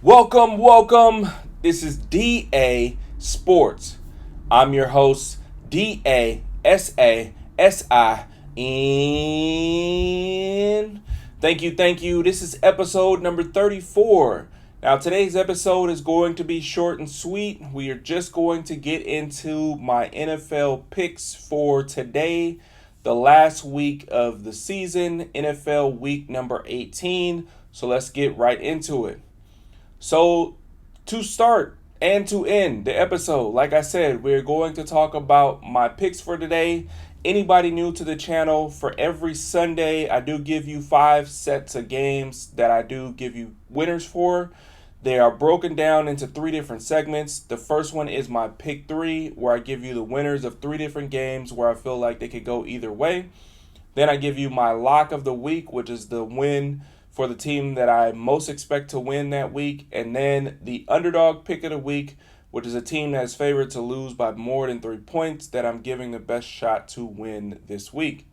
Welcome. This is DA Sports. I'm your host, DASASIN. Thank you. This is episode number 34. Now, today's episode is going to be short and sweet. We are just going to get into my NFL picks for today, the last week of the season, NFL week number 18. So let's get right into it. So, to start and to end the episode, like I said, we're going to talk about my picks for today. Anybody new to the channel, for every Sunday, I do give you 5 sets of games that I do give you winners for. They are broken down into 3 different segments. The first one is my pick 3, where I give you the winners of 3 different games where I feel like they could go either way. Then I give you my lock of the week, which is the win for the team that I most expect to win that week. And then the underdog pick of the week, which is a team that is favored to lose by more than 3 points that I'm giving the best shot to win this week.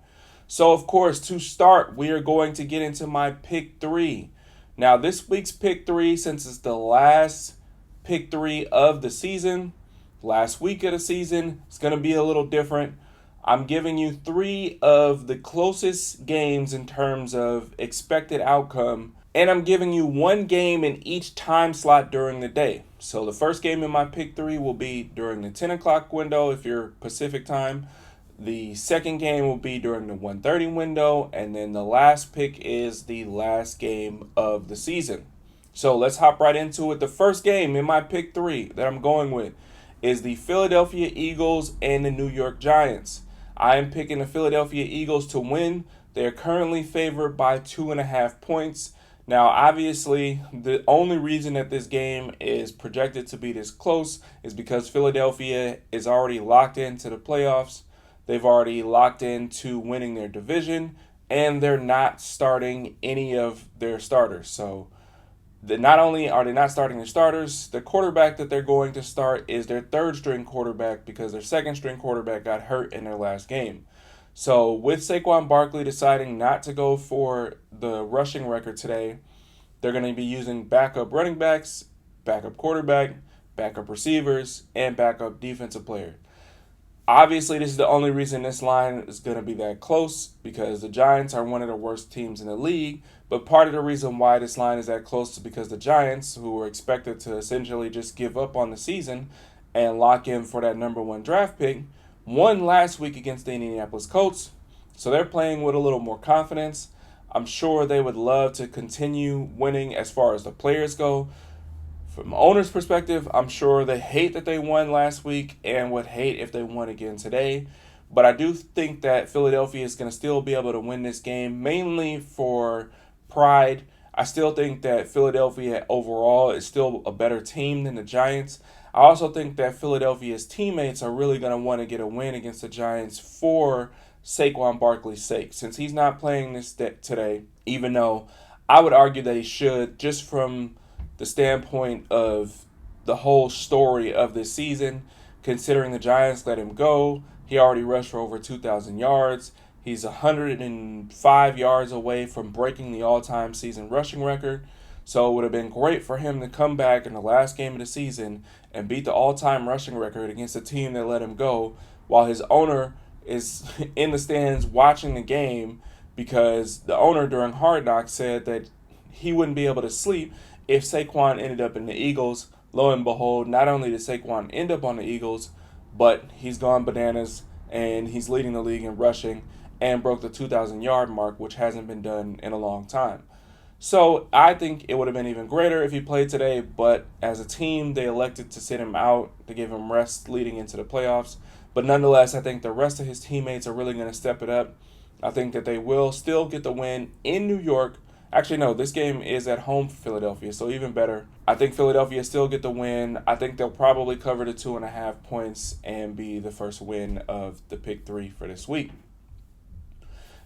So, of course, to start, we are going to get into my pick 3. Now, this week's pick 3, since it's the last pick 3 of the season, last week of the season, it's going to be a little different. I'm giving you 3 of the closest games in terms of expected outcome, and I'm giving you 1 game in each time slot during the day. So the first game in my pick 3 will be during the 10 o'clock window if you're Pacific time. The second game will be during the 1:30 window, and then the last pick is the last game of the season. So let's hop right into it. The first game in my pick 3 that I'm going with is the Philadelphia Eagles and the New York Giants. I am picking the Philadelphia Eagles to win. They are currently favored by 2.5 points. Now, obviously, the only reason that this game is projected to be this close is because Philadelphia is already locked into the playoffs. They've already locked into winning their division, and they're not starting any of their starters. So, not only are they not starting their starters, the quarterback that they're going to start is their third string quarterback because their second string quarterback got hurt in their last game. So with Saquon Barkley deciding not to go for the rushing record today, they're going to be using backup running backs, backup quarterback, backup receivers, and backup defensive player. Obviously, this is the only reason this line is going to be that close because the Giants are one of the worst teams in the league. But part of the reason why this line is that close is because the Giants, who were expected to essentially just give up on the season and lock in for that number 1 draft pick, won last week against the Indianapolis Colts. So they're playing with a little more confidence. I'm sure they would love to continue winning as far as the players go. From the owner's perspective, I'm sure they hate that they won last week and would hate if they won again today. But I do think that Philadelphia is going to still be able to win this game, mainly for pride. I still think that Philadelphia overall is still a better team than the Giants. I also think that Philadelphia's teammates are really going to want to get a win against the Giants for Saquon Barkley's sake. Since he's not playing this today, even though I would argue that he should, just from the standpoint of the whole story of this season, considering the Giants let him go. He already rushed for over 2,000 yards. He's 105 yards away from breaking the all-time season rushing record. So it would have been great for him to come back in the last game of the season and beat the all-time rushing record against a team that let him go while his owner is in the stands watching the game because the owner during Hard Knocks said that he wouldn't be able to sleep if Saquon ended up in the Eagles. Lo and behold, not only did Saquon end up on the Eagles, but he's gone bananas and he's leading the league in rushing and broke the 2,000-yard mark, which hasn't been done in a long time. So I think it would have been even greater if he played today, but as a team, they elected to sit him out to give him rest leading into the playoffs. But nonetheless, I think the rest of his teammates are really going to step it up. I think that they will still get the win in New York. Actually, no, this game is at home for Philadelphia, so even better. I think Philadelphia still get the win. I think they'll probably cover the 2.5 points and be the first win of the pick 3 for this week.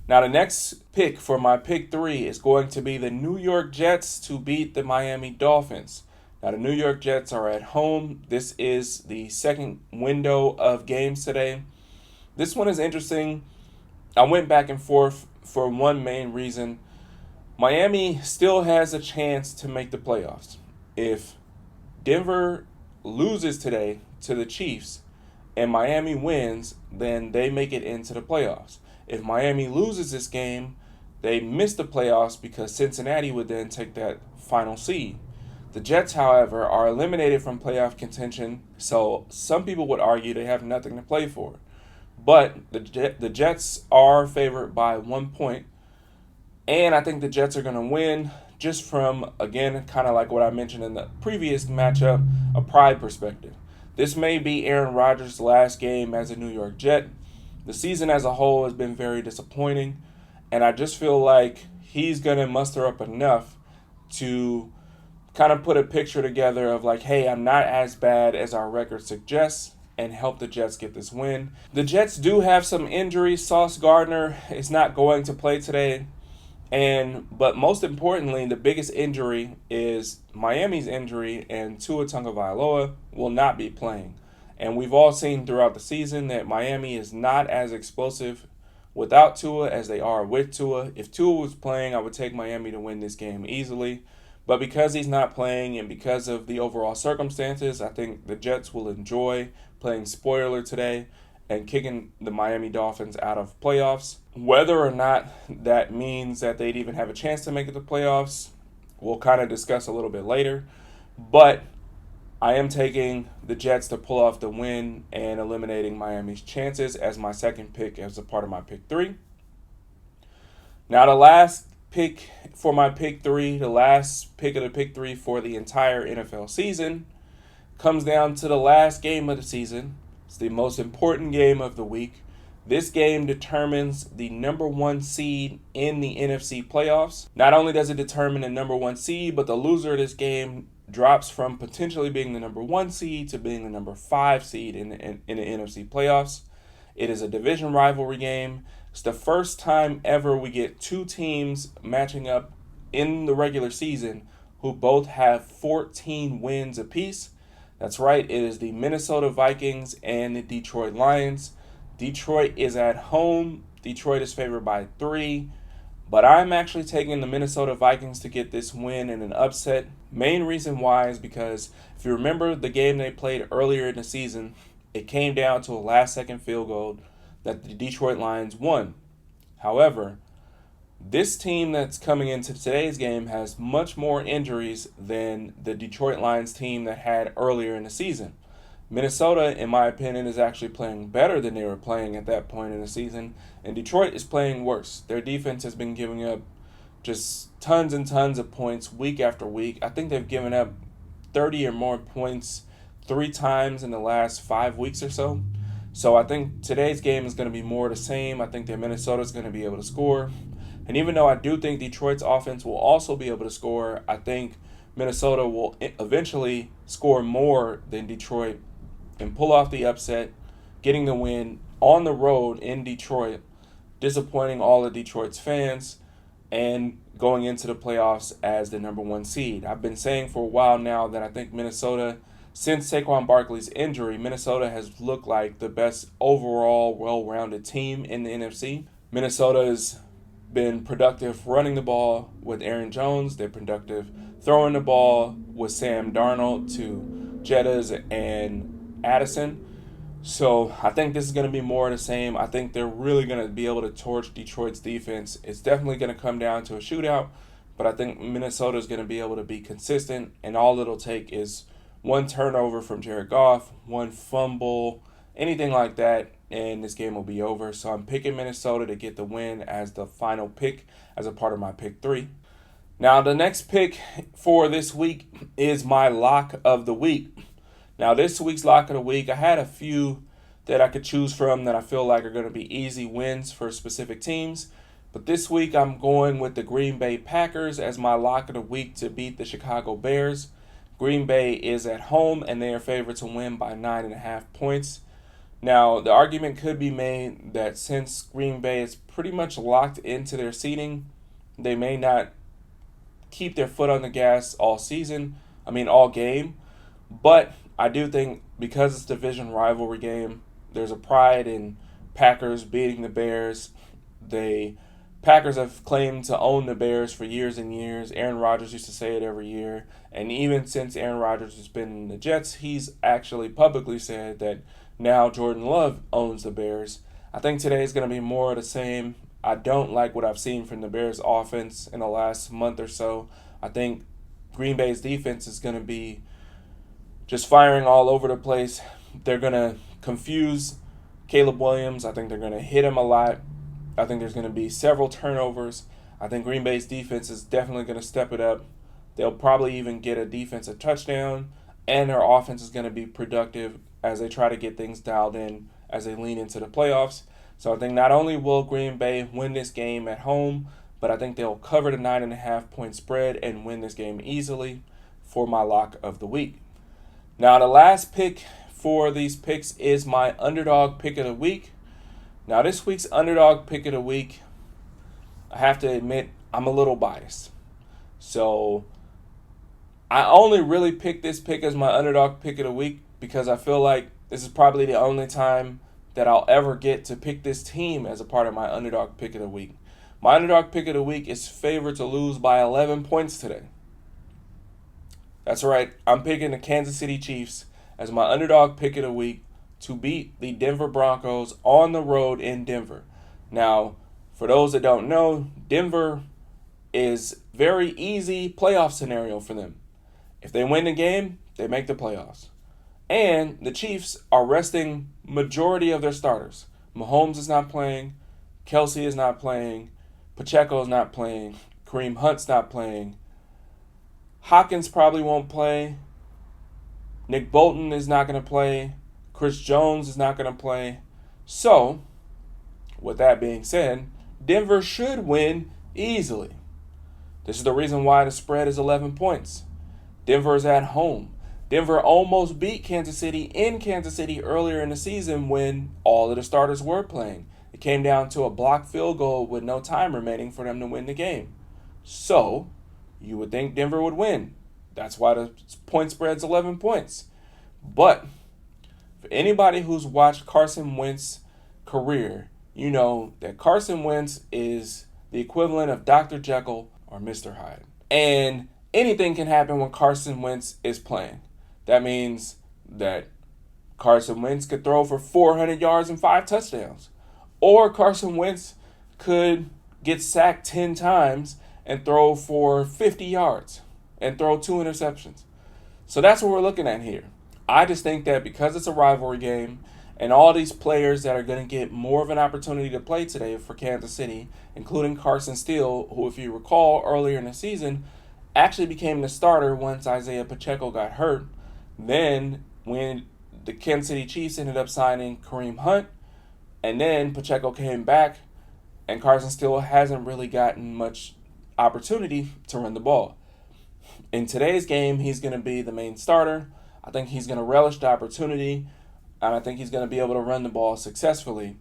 Now, the next pick for my pick 3 is going to be the New York Jets to beat the Miami Dolphins. Now, the New York Jets are at home. This is the second window of games today. This one is interesting. I went back and forth for one main reason. Miami still has a chance to make the playoffs. If Denver loses today to the Chiefs and Miami wins, then they make it into the playoffs. If Miami loses this game, they miss the playoffs because Cincinnati would then take that final seed. The Jets, however, are eliminated from playoff contention, so some people would argue they have nothing to play for. But the Jets are favored by 1 point, and I think the Jets are going to win just from, again, kind of like what I mentioned in the previous matchup, a pride perspective. This may be Aaron Rodgers' last game as a New York Jet. The season as a whole has been very disappointing, and I just feel like he's going to muster up enough to kind of put a picture together of like, hey, I'm not as bad as our record suggests, and help the Jets get this win. The Jets do have some injuries. Sauce Gardner is not going to play today. But most importantly, the biggest injury is Miami's injury, and Tua Tagovailoa will not be playing. And we've all seen throughout the season that Miami is not as explosive without Tua as they are with Tua. If Tua was playing, I would take Miami to win this game easily. But because he's not playing and because of the overall circumstances, I think the Jets will enjoy playing spoiler today and kicking the Miami Dolphins out of playoffs. Whether or not that means that they'd even have a chance to make it to playoffs, we'll kind of discuss a little bit later. But I am taking the Jets to pull off the win and eliminating Miami's chances as my second pick as a part of my pick 3. Now the last pick for my pick 3, the last pick of the pick 3 for the entire NFL season, comes down to the last game of the season. It's the most important game of the week. This game determines the number 1 seed in the NFC playoffs. Not only does it determine the number 1 seed, but the loser of this game drops from potentially being the number 1 seed to being the number 5 seed in the NFC playoffs. It is a division rivalry game. It's the first time ever we get 2 teams matching up in the regular season who both have 14 wins apiece. That's right, it is the Minnesota Vikings and the Detroit Lions. Detroit is at home. Detroit is favored by 3. But I'm actually taking the Minnesota Vikings to get this win in an upset. Main reason why is because if you remember the game they played earlier in the season, it came down to a last-second field goal that the Detroit Lions won. However, this team that's coming into today's game has much more injuries than the Detroit Lions team that had earlier in the season. Minnesota, in my opinion, is actually playing better than they were playing at that point in the season, and Detroit is playing worse. Their defense has been giving up just tons and tons of points week after week. I think they've given up 30 or more points 3 times in the last 5 weeks or so. So I think today's game is going to be more the same. I think that Minnesota is going to be able to score. And even though I do think Detroit's offense will also be able to score, I think Minnesota will eventually score more than Detroit and pull off the upset, getting the win on the road in Detroit, disappointing all of Detroit's fans, and going into the playoffs as the number 1 seed. I've been saying for a while now that I think Minnesota, since Saquon Barkley's injury, Minnesota has looked like the best overall well-rounded team in the NFC. Minnesota has been productive running the ball with Aaron Jones. They're productive throwing the ball with Sam Darnold to Jettas and Addison. So I think this is going to be more of the same. I think they're really going to be able to torch Detroit's defense. It's definitely going to come down to a shootout, but I think Minnesota is going to be able to be consistent, and all it'll take is 1 turnover from Jared Goff, 1 fumble, anything like that, and this game will be over. So I'm picking Minnesota to get the win as the final pick as a part of my pick 3. Now, the next pick for this week is my lock of the week. Now, this week's lock of the week, I had a few that I could choose from that I feel like are going to be easy wins for specific teams. But this week, I'm going with the Green Bay Packers as my lock of the week to beat the Chicago Bears. Green Bay is at home, and they are favored to win by 9.5 points. Now, the argument could be made that since Green Bay is pretty much locked into their seeding, they may not keep their foot on the gas all game. But I do think because it's a division rivalry game, there's a pride in Packers beating the Bears. They Packers have claimed to own the Bears for years and years. Aaron Rodgers used to say it every year. And even since Aaron Rodgers has been in the Jets, he's actually publicly said that now Jordan Love owns the Bears. I think today is going to be more of the same. I don't like what I've seen from the Bears offense in the last month or so. I think Green Bay's defense is going to be just firing all over the place. They're going to confuse Caleb Williams. I think they're going to hit him a lot. I think there's going to be several turnovers. I think Green Bay's defense is definitely going to step it up. They'll probably even get a defensive touchdown, and their offense is going to be productive as they try to get things dialed in as they lean into the playoffs. So I think not only will Green Bay win this game at home, but I think they'll cover the 9.5-point spread and win this game easily for my lock of the week. Now, the last pick for these picks is my underdog pick of the week. Now, this week's underdog pick of the week, I have to admit, I'm a little biased. So I only really picked this pick as my underdog pick of the week because I feel like this is probably the only time that I'll ever get to pick this team as a part of my underdog pick of the week. My underdog pick of the week is favored to lose by 11 points today. That's right, I'm picking the Kansas City Chiefs as my underdog pick of the week to beat the Denver Broncos on the road in Denver. Now, for those that don't know, Denver is very easy playoff scenario for them. If they win the game, they make the playoffs. And the Chiefs are resting majority of their starters. Mahomes is not playing, Kelsey is not playing, Pacheco is not playing, Kareem Hunt's not playing, Hopkins probably won't play, Nick Bolton is not going to play, Chris Jones is not going to play. So, with that being said, Denver should win easily. This is the reason why the spread is 11 points. Denver is at home. Denver almost beat Kansas City in Kansas City earlier in the season when all of the starters were playing. It came down to a blocked field goal with no time remaining for them to win the game. So, you would think Denver would win. That's why the point spread's 11 points. But for anybody who's watched Carson Wentz's career, you know that Carson Wentz is the equivalent of Dr. Jekyll or Mr. Hyde. And anything can happen when Carson Wentz is playing. That means that Carson Wentz could throw for 400 yards and 5 touchdowns. Or Carson Wentz could get sacked 10 times and throw for 50 yards and throw 2 interceptions. So that's what we're looking at here. I just think that because it's a rivalry game and all these players that are going to get more of an opportunity to play today for Kansas City, including Carson Steele, who, if you recall, earlier in the season, actually became the starter once Isaiah Pacheco got hurt. Then when the Kansas City Chiefs ended up signing Kareem Hunt, and then Pacheco came back, and Carson Steele hasn't really gotten much opportunity to run the ball. In today's game, he's going to be the main starter. I think he's going to relish the opportunity, and I think he's going to be able to run the ball successfully.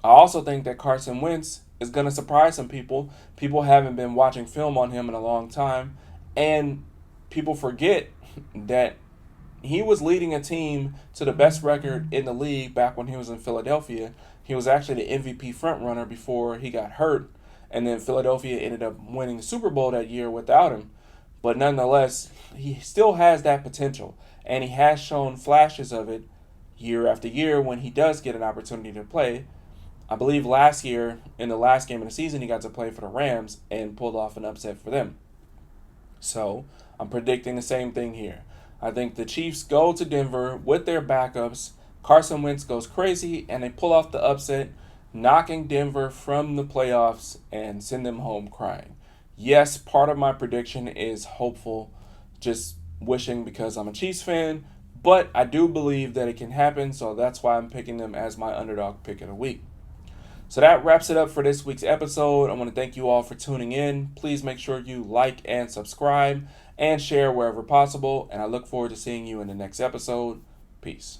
I also think that Carson Wentz is going to surprise some people. People haven't been watching film on him in a long time, and people forget that he was leading a team to the best record in the league back when he was in Philadelphia. He was actually the MVP frontrunner before he got hurt, and then Philadelphia ended up winning the Super Bowl that year without him. But nonetheless, he still has that potential, and he has shown flashes of it year after year when he does get an opportunity to play. I believe last year, in the last game of the season, he got to play for the Rams and pulled off an upset for them. So, I'm predicting the same thing here. I think the Chiefs go to Denver with their backups. Carson Wentz goes crazy, and they pull off the upset, knocking Denver from the playoffs and send them home crying. Yes, part of my prediction is hopeful, just wishing because I'm a Chiefs fan, but I do believe that it can happen, so that's why I'm picking them as my underdog pick of the week. So that wraps it up for this week's episode. I want to thank you all for tuning in. Please make sure you like and subscribe and share wherever possible, and I look forward to seeing you in the next episode. Peace.